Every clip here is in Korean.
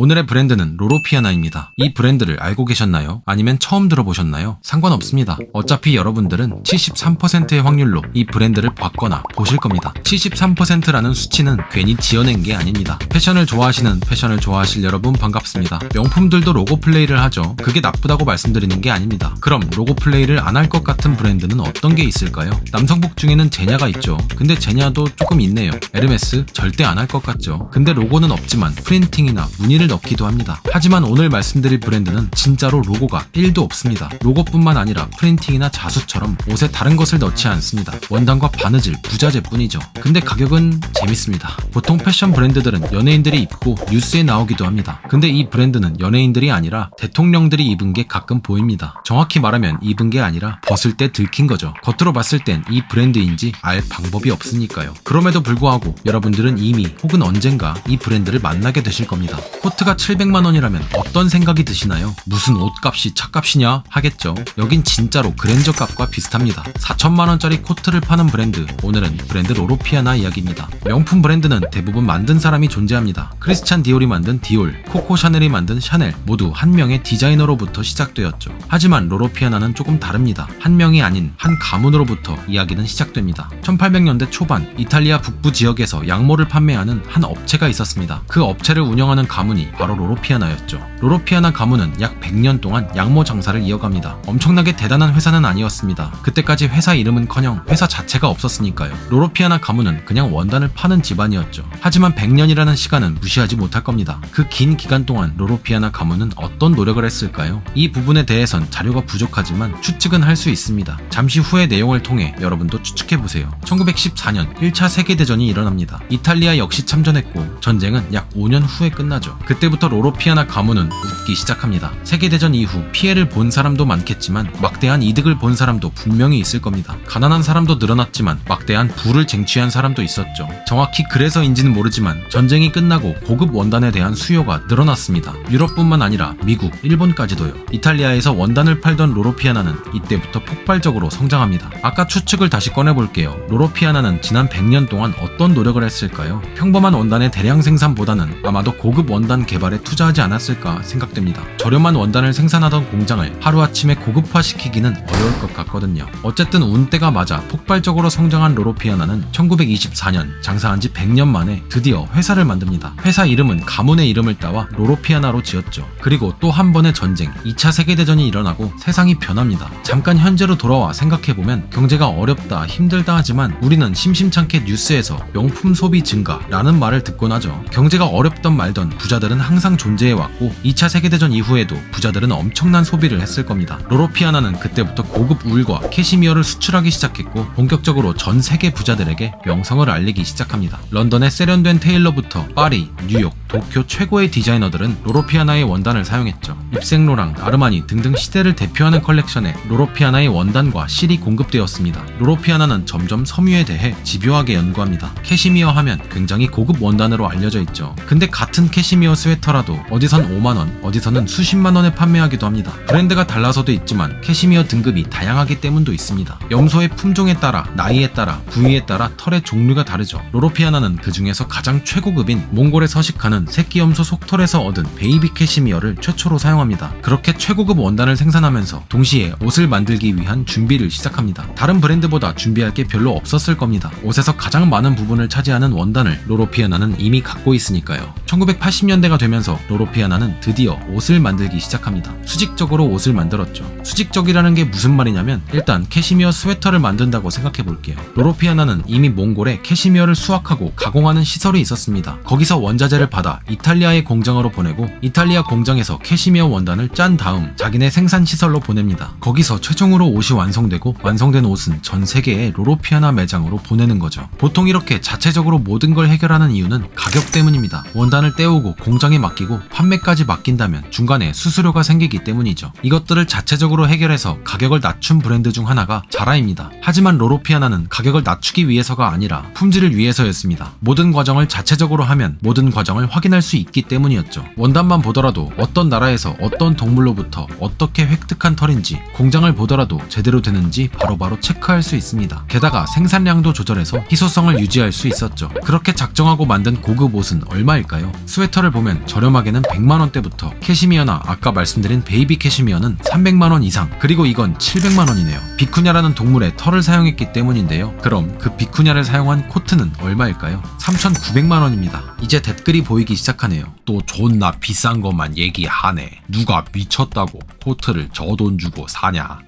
오늘의 브랜드는 로로피아나입니다. 이 브랜드를 알고 계셨나요? 아니면 처음 들어보셨나요? 상관없습니다. 어차피 여러분들은 73%의 확률로 이 브랜드를 봤거나 보실 겁니다. 73%라는 수치는 괜히 지어낸 게 아닙니다. 패션을 좋아하실 여러분 반갑습니다. 명품들도 로고 플레이를 하죠. 그게 나쁘다고 말씀드리는 게 아닙니다. 그럼 로고 플레이를 안 할 것 같은 브랜드는 어떤 게 있을까요? 남성복 중에는 제냐가 있죠. 근데 제냐도 조금 있네요. 에르메스 절대 안 할 것 같죠. 근데 로고는 없지만 프린팅이나 무늬를 넣기도 합니다. 하지만 오늘 말씀드릴 브랜드는 진짜로 로고가 1도 없습니다. 로고뿐만 아니라 프린팅이나 자수처럼 옷에 다른 것을 넣지 않습니다. 원단과 바느질, 부자재뿐이죠. 근데 가격은 재밌습니다. 보통 패션 브랜드들은 연예인들이 입고 뉴스에 나오기도 합니다. 근데 이 브랜드는 연예인들이 아니라 대통령들이 입은 게 가끔 보입니다. 정확히 말하면 입은 게 아니라 벗을 때 들킨 거죠. 겉으로 봤을 땐 이 브랜드인지 알 방법이 없으니까요. 그럼에도 불구하고 여러분들은 이미 혹은 언젠가 이 브랜드를 만나게 되실 겁니다. 코트가 700만 원이라면 어떤 생각이 드시나요? 무슨 옷값이 차값이냐 하겠죠. 여긴 진짜로 그랜저 값과 비슷합니다. 4천만 원짜리 코트를 파는 브랜드, 오늘은 브랜드 로로피아나 이야기입니다. 명품 브랜드는 대부분 만든 사람이 존재합니다. 크리스찬 디올이 만든 디올, 코코 샤넬이 만든 샤넬, 모두 한 명의 디자이너로부터 시작되었죠. 하지만 로로피아나는 조금 다릅니다. 한 명이 아닌 한 가문으로부터 이야기는 시작됩니다. 1800년대 초반 이탈리아 북부 지역에서 양모를 판매하는 한 업체가 있었습니다. 그 업체를 운영하는 가문이 바로 로로피아나였죠. 로로피아나 가문은 약 100년 동안 양모 장사를 이어갑니다. 엄청나게 대단한 회사는 아니었습니다. 그때까지 회사 이름은커녕 회사 자체가 없었으니까요. 로로피아나 가문은 그냥 원단을 파는 집안이었죠. 하지만 100년이라는 시간은 무시하지 못할 겁니다. 그 긴 기간 동안 로로피아나 가문은 어떤 노력을 했을까요? 이 부분에 대해선 자료가 부족하지만 추측은 할 수 있습니다. 잠시 후의 내용을 통해 여러분도 추측해보세요. 1914년 1차 세계대전이 일어납니다. 이탈리아 역시 참전했고 전쟁은 약 5년 후에 끝나죠. 그때부터 로로피아나 가문은 웃기 시작합니다. 세계대전 이후 피해를 본 사람도 많겠지만 막대한 이득을 본 사람도 분명히 있을 겁니다. 가난한 사람도 늘어났지만 막대한 부를 쟁취한 사람도 있었죠. 정확히 그래서인지는 모르지만 전쟁이 끝나고 고급 원단에 대한 수요가 늘어났습니다. 유럽뿐만 아니라 미국, 일본까지도요. 이탈리아에서 원단을 팔던 로로피아나는 이때부터 폭발적으로 성장합니다. 아까 추측을 다시 꺼내볼게요. 로로피아나는 지난 100년 동안 어떤 노력을 했을까요? 평범한 원단의 대량 생산보다는 아마도 고급 원단 개발에 투자하지 않았을까 생각됩니다. 저렴한 원단을 생산하던 공장을 하루아침에 고급화시키기는 어려울 것 같거든요. 어쨌든 운때가 맞아 폭발적으로 성장한 로로피아나는 1924년 장사한 지 100년 만에 드디어 회사를 만듭니다. 회사 이름은 가문의 이름을 따와 로로피아나로 지었죠. 그리고 또 한 번의 전쟁, 2차 세계대전이 일어나고 세상이 변합니다. 잠깐 현재로 돌아와 생각해보면 경제가 어렵다, 힘들다 하지만 우리는 심심찮게 뉴스에서 명품 소비 증가라는 말을 듣곤 하죠. 경제가 어렵던 말던 부자들은 항상 존재해왔고 2차 세계대전 이후에도 부자들은 엄청난 소비를 했을 겁니다. 로로피아나는 그때부터 고급 울과 캐시미어를 수출하기 시작했고 본격적으로 전 세계 부자들에게 명성을 알리기 시작합니다. 런던의 세련된 테일러부터 파리, 뉴욕, 도쿄 최고의 디자이너들은 로로피아나의 원단을 사용했죠. 입생로랑, 아르마니 등등 시대를 대표하는 컬렉션에 로로피아나의 원단과 실이 공급되었습니다. 로로피아나는 점점 섬유에 대해 집요하게 연구합니다. 캐시미어 하면 굉장히 고급 원단으로 알려져 있죠. 근데 같은 캐시미어 스웨터라도 어디선 5만원, 어디서는 수십만원에 판매하기도 합니다. 브랜드가 달라서도 있지만 캐시미어 등급이 다양하기 때문도 있습니다. 염소의 품종에 따라, 나이에 따라, 부위에 따라 털의 종류가 다르죠. 로로피아나는 그 중에서 가장 최고급인 몽골에 서식하는 새끼 염소 속털에서 얻은 베이비 캐시미어를 최초로 사용합니다. 그렇게 최고급 원단을 생산하면서 동시에 옷을 만들기 위한 준비를 시작합니다. 다른 브랜드보다 준비할 게 별로 없었을 겁니다. 옷에서 가장 많은 부분을 차지하는 원단을 로로피아나는 이미 갖고 있으니까요. 1980년대가 되면서 로로피아나는 드디어 옷을 만들기 시작합니다. 수직적으로 옷을 만들었죠. 수직적이라는 게 무슨 말이냐면 일단 캐시미어 스웨터를 만든다고 생각해 볼게요. 로로피아나는 이미 몽골에 캐시미어를 수확하고 가공하는 시설이 있었습니다. 거기서 원자재를 받아 이탈리아의 공장으로 보내고 이탈리아 공장에서 캐시미어 원단을 짠 다음 자기네 생산 시설로 보냅니다. 거기서 최종으로 옷이 완성되고 완성된 옷은 전 세계의 로로피아나 매장으로 보내는 거죠. 보통 이렇게 자체적으로 모든 걸 해결하는 이유는 가격 때문입니다. 원단을 떼오고 공장에 맡기고 판매까지 맡긴다면 중간에 수수료가 생기기 때문이죠. 이것들을 자체적으로 해결해서 가격을 낮춘 브랜드 중 하나가 자라입니다. 하지만 로로피아나는 가격을 낮추기 위해서가 아니라 품질을 위해서였습니다. 모든 과정을 자체적으로 하면 모든 과정을 확인할 수 있기 때문이었죠. 원단만 보더라도 어떤 나라에서 어떤 동물로부터 어떻게 획득한 털인지 공장을 보더라도 제대로 되는지 바로바로 체크할 수 있습니다. 게다가 생산량도 조절해서 희소성을 유지할 수 있었죠. 그렇게 작정하고 만든 고급 옷은 얼마일까요? 스웨터를 보면 그렇다면 저렴하게는 100만원대부터 캐시미어나 아까 말씀드린 베이비 캐시미어는 300만원 이상, 그리고 이건 700만원이네요. 비쿠냐라는 동물의 털을 사용했기 때문인데요. 그럼 그 비쿠냐를 사용한 코트는 얼마일까요? 3,900만원입니다. 이제 댓글이 보이기 시작하네요. 또 존나 비싼 것만 얘기하네. 누가 미쳤다고 코트를 저 돈 주고 사냐.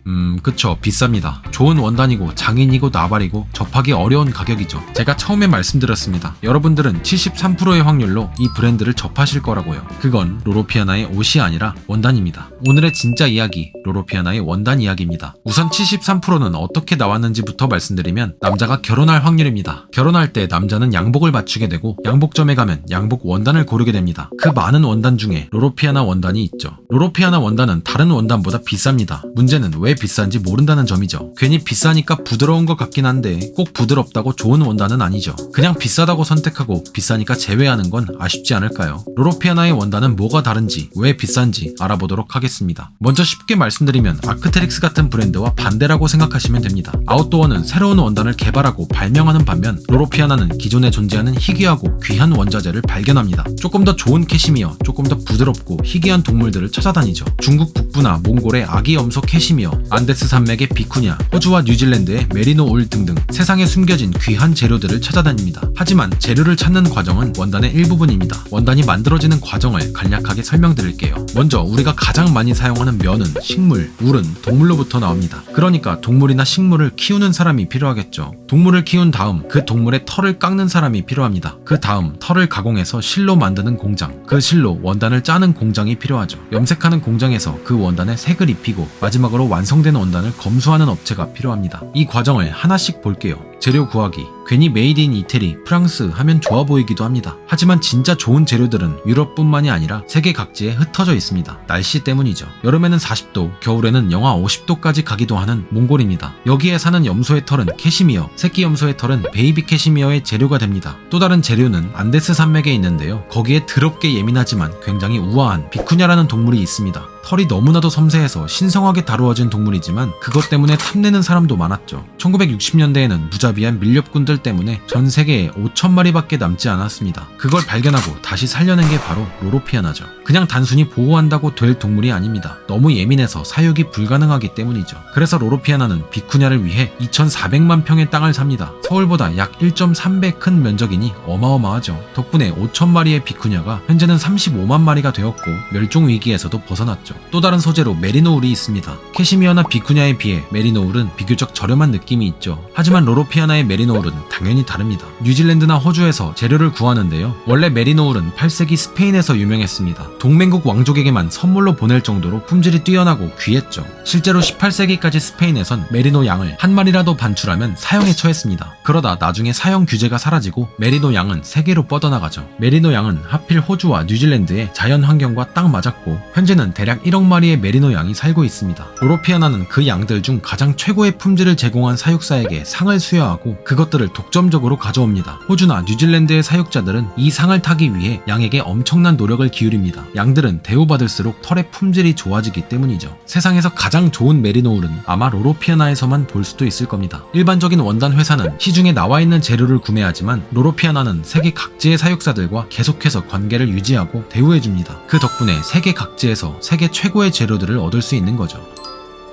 그쵸, 비쌉니다. 좋은 원단이고 장인이고 나발이고 접하기 어려운 가격이죠. 제가 처음에 말씀드렸습니다. 여러분들은 73%의 확률로 이 브랜드를 접하실 거라고요. 그건 로로피아나의 옷이 아니라 원단입니다. 오늘의 진짜 이야기, 로로피아나의 원단 이야기입니다. 우선 73%는 어떻게 나왔는지부터 말씀드리면, 남자가 결혼할 확률입니다. 결혼할 때 남자는 양복을 맞추게 되고 양복점에 가면 양복 원단을 고르게 됩니다. 그 많은 원단 중에 로로피아나 원단이 있죠. 로로피아나 원단은 다른 원단보다 비쌉니다. 문제는 왜 비싼지 모른다는 점이죠. 괜히 비싸니까 부드러운 것 같긴 한데 꼭 부드럽다고 좋은 원단은 아니죠. 그냥 비싸다고 선택하고 비싸니까 제외하는 건 아쉽지 않을까요? 로로피아나의 원단은 뭐가 다른지, 왜 비싼지 알아보도록 하겠습니다. 먼저 쉽게 말씀드리면 아크테릭스 같은 브랜드와 반대라고 생각하시면 됩니다. 아웃도어는 새로운 원단을 개발하고 발명하는 반면, 로로피아나는 기존에 존재하는 희귀하고 귀한 원자재를 발견합니다. 조금 더 좋은 캐시미어, 조금 더 부드럽고 희귀한 동물들을 찾아다니죠. 중국 북부나 몽골의 아기 염소 캐시미어, 안데스 산맥의 비쿠냐, 호주와 뉴질랜드의 메리노 울 등등 세상에 숨겨진 귀한 재료들을 찾아다닙니다. 하지만 재료를 찾는 과정은 원단의 일부분입니다. 원단이 만들어지는 과정을 간략하게 설명드릴게요. 먼저 우리가 가장 많이 사용하는 면은 식물, 울은 동물로부터 나옵니다. 그러니까 동물이나 식물을 키우는 사람이 필요하겠죠. 동물을 키운 다음 그 동물의 털을 깎는 사람이 필요합니다. 그 다음 털을 가공해서 실로 만드는 공장, 그 실로 원단을 짜는 공장이 필요하죠. 염색하는 공장에서 그 원단에 색을 입히고 마지막으로 완성된 원단을 검수하는 업체가 필요합니다. 이 과정을 하나씩 볼게요. 재료 구하기. 괜히 메이드 인 이태리, 프랑스 하면 좋아 보이기도 합니다. 하지만 진짜 좋은 재료들은 유럽뿐만이 아니라 세계 각지에 흩어져 있습니다. 날씨 때문이죠. 여름에는 40도, 겨울에는 영하 50도까지 가기도 하는 몽골입니다. 여기에 사는 염소의 털은 캐시미어, 새끼 염소의 털은 베이비 캐시미어의 재료가 됩니다. 또 다른 재료는 안데스 산맥에 있는데요. 거기에 더럽게 예민하지만 굉장히 우아한 비쿠냐라는 동물이 있습니다. 털이 너무나도 섬세해서 신성하게 다루어진 동물이지만 그것 때문에 탐내는 사람도 많았죠. 1960년대에는 무자비한 밀렵꾼들 때문에 전 세계에 5,000마리밖에 남지 않았습니다. 그걸 발견하고 다시 살려낸 게 바로 로로피아나죠. 그냥 단순히 보호한다고 될 동물이 아닙니다. 너무 예민해서 사육이 불가능하기 때문이죠. 그래서 로로피아나는 비쿠냐를 위해 2,400만 평의 땅을 삽니다. 서울보다 약 1.3배 큰 면적이니 어마어마하죠. 덕분에 5,000마리의 비쿠냐가 현재는 35만 마리가 되었고 멸종 위기에서도 벗어났죠. 또 다른 소재로 메리노 울이 있습니다. 캐시미어나 비쿠냐에 비해 메리노 울은 비교적 저렴한 느낌이 있죠. 하지만 로로피아나의 메리노 울은 당연히 다릅니다. 뉴질랜드나 호주에서 재료를 구하는데요. 원래 메리노 울은 8세기 스페인에서 유명했습니다. 동맹국 왕족에게만 선물로 보낼 정도로 품질이 뛰어나고 귀했죠. 실제로 18세기까지 스페인에선 메리노 양을 한 마리라도 반출하면 사형에 처했습니다. 그러다 나중에 사형 규제가 사라지고 메리노 양은 세계로 뻗어나가죠. 메리노 양은 하필 호주와 뉴질랜드의 자연 환경과 딱 맞았고 현재는 대략 1억 마리의 메리노 양이 살고 있습니다. 로로피아나는 그 양들 중 가장 최고의 품질을 제공한 사육사에게 상을 수여하고 그것들을 독점적으로 가져옵니다. 호주나 뉴질랜드의 사육자들은 이 상을 타기 위해 양에게 엄청난 노력을 기울입니다. 양들은 대우받을수록 털의 품질이 좋아지기 때문이죠. 세상에서 가장 좋은 메리노 울은 아마 로로피아나에서만 볼 수도 있을 겁니다. 일반적인 원단 회사는 시중에 나와 있는 재료를 구매하지만 로로피아나는 세계 각지의 사육사들과 계속해서 관계를 유지하고 대우해줍니다. 그 덕분에 세계 각지에서 세계 최고의 재료들을 얻을 수 있는 거죠.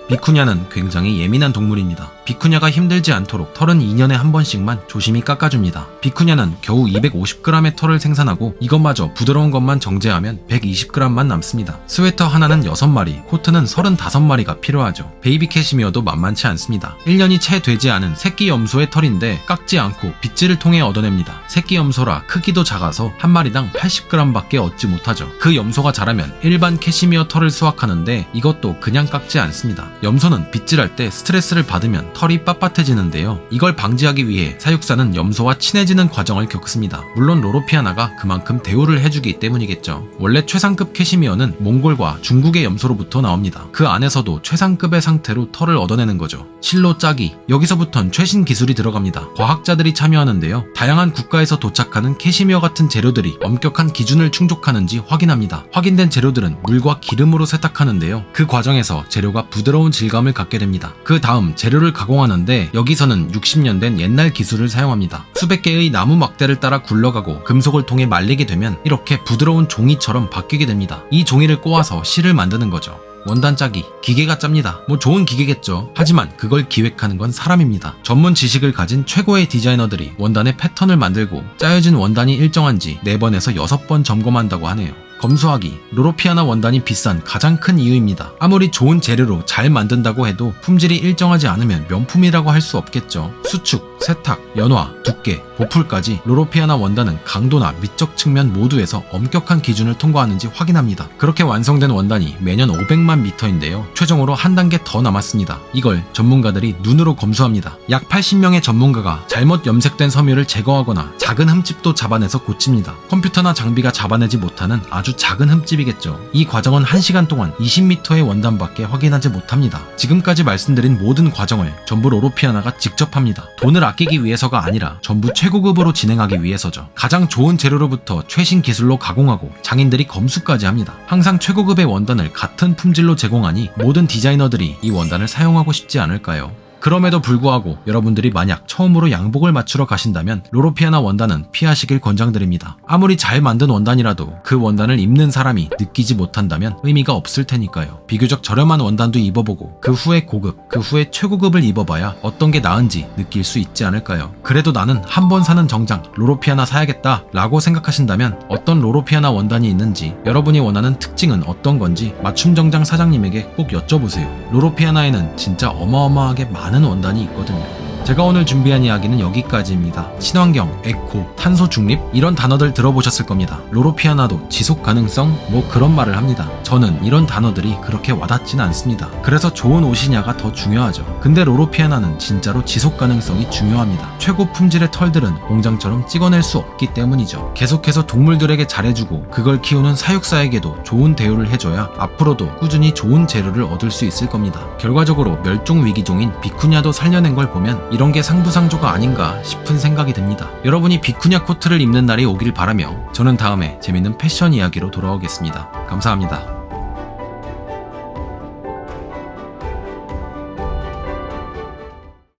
비쿠냐는 굉장히 예민한 동물입니다. 비쿠냐가 힘들지 않도록 털은 2년에 한 번씩만 조심히 깎아줍니다. 비쿠냐는 겨우 250g의 털을 생산하고 이것마저 부드러운 것만 정제하면 120g만 남습니다. 스웨터 하나는 6마리, 코트는 35마리가 필요하죠. 베이비 캐시미어도 만만치 않습니다. 1년이 채 되지 않은 새끼 염소의 털인데 깎지 않고 빗질을 통해 얻어냅니다. 새끼 염소라 크기도 작아서 한 마리당 80g밖에 얻지 못하죠. 그 염소가 자라면 일반 캐시미어 털을 수확하는데 이것도 그냥 깎지 않습니다. 염소는 빗질할 때 스트레스를 받으면 털이 빳빳해지는데요. 이걸 방지하기 위해 사육사는 염소와 친해지는 과정을 겪습니다. 물론 로로피아나가 그만큼 대우를 해주기 때문이겠죠. 원래 최상급 캐시미어는 몽골과 중국의 염소로부터 나옵니다. 그 안에서도 최상급의 상태로 털을 얻어내는 거죠. 실로 짜기, 여기서부턴 최신 기술이 들어갑니다. 과학자들이 참여하는데요. 다양한 국가에서 도착하는 캐시미어 같은 재료들이 엄격한 기준을 충족하는지 확인합니다. 확인된 재료들은 물과 기름으로 세탁하는데요. 그 과정에서 재료가 부드러운 질감을 갖게 됩니다. 그 다음 재료를 가공하는데 여기서는 60년 된 옛날 기술을 사용합니다. 수백 개의 나무 막대를 따라 굴러가고 금속을 통해 말리게 되면 이렇게 부드러운 종이처럼 바뀌게 됩니다. 이 종이를 꼬아서 실을 만드는 거죠. 원단 짜기, 기계가 짭니다. 뭐 좋은 기계겠죠. 하지만 그걸 기획하는 건 사람입니다. 전문 지식을 가진 최고의 디자이너들이 원단의 패턴을 만들고 짜여진 원단이 일정한지 4번에서 6번 점검한다고 하네요. 검수하기, 로로피아나 원단이 비싼 가장 큰 이유입니다. 아무리 좋은 재료로 잘 만든다고 해도 품질이 일정하지 않으면 명품이라고 할 수 없겠죠. 수축, 세탁, 연화, 두께, 보풀까지 로로피아나 원단은 강도나 미적 측면 모두에서 엄격한 기준을 통과하는지 확인합니다. 그렇게 완성된 원단이 매년 500만 미터인데요. 최종으로 한 단계 더 남았습니다. 이걸 전문가들이 눈으로 검수합니다. 약 80명의 전문가가 잘못 염색된 섬유를 제거하거나 작은 흠집도 잡아내서 고칩니다. 컴퓨터나 장비가 잡아내지 못하는 아주 작은 흠집이겠죠. 이 과정은 1시간 동안 20m의 원단밖에 확인하지 못합니다. 지금까지 말씀드린 모든 과정을 전부 로로피아나가 직접 합니다. 돈을 아끼기 위해서가 아니라 전부 최고급으로 진행하기 위해서죠. 가장 좋은 재료로부터 최신 기술로 가공하고 장인들이 검수까지 합니다. 항상 최고급의 원단을 같은 품질로 제공하니 모든 디자이너들이 이 원단을 사용하고 싶지 않을까요? 그럼에도 불구하고 여러분들이 만약 처음으로 양복을 맞추러 가신다면 로로피아나 원단은 피하시길 권장드립니다. 아무리 잘 만든 원단이라도 그 원단을 입는 사람이 느끼지 못한다면 의미가 없을 테니까요. 비교적 저렴한 원단도 입어보고 그 후에 고급, 그 후에 최고급을 입어봐야 어떤 게 나은지 느낄 수 있지 않을까요? 그래도 나는 한 번 사는 정장 로로피아나 사야겠다 라고 생각하신다면 어떤 로로피아나 원단이 있는지, 여러분이 원하는 특징은 어떤 건지 맞춤 정장 사장님에게 꼭 여쭤보세요. 로로피아나에는 진짜 어마어마하게 많은 원단이 있거든요. 제가 오늘 준비한 이야기는 여기까지입니다. 친환경, 에코, 탄소 중립 이런 단어들 들어보셨을 겁니다. 로로피아나도 지속 가능성 뭐 그런 말을 합니다. 저는 이런 단어들이 그렇게 와닿지는 않습니다. 그래서 좋은 옷이냐가 더 중요하죠. 근데 로로피아나는 진짜로 지속 가능성이 중요합니다. 최고 품질의 털들은 공장처럼 찍어낼 수 없기 때문이죠. 계속해서 동물들에게 잘해주고 그걸 키우는 사육사에게도 좋은 대우를 해줘야 앞으로도 꾸준히 좋은 재료를 얻을 수 있을 겁니다. 결과적으로 멸종 위기종인 비쿠냐도 살려낸 걸 보면 이런 게 상부상조가 아닌가 싶은 생각이 듭니다. 여러분이 비쿠냐 코트를 입는 날이 오길 바라며 저는 다음에 재밌는 패션 이야기로 돌아오겠습니다. 감사합니다.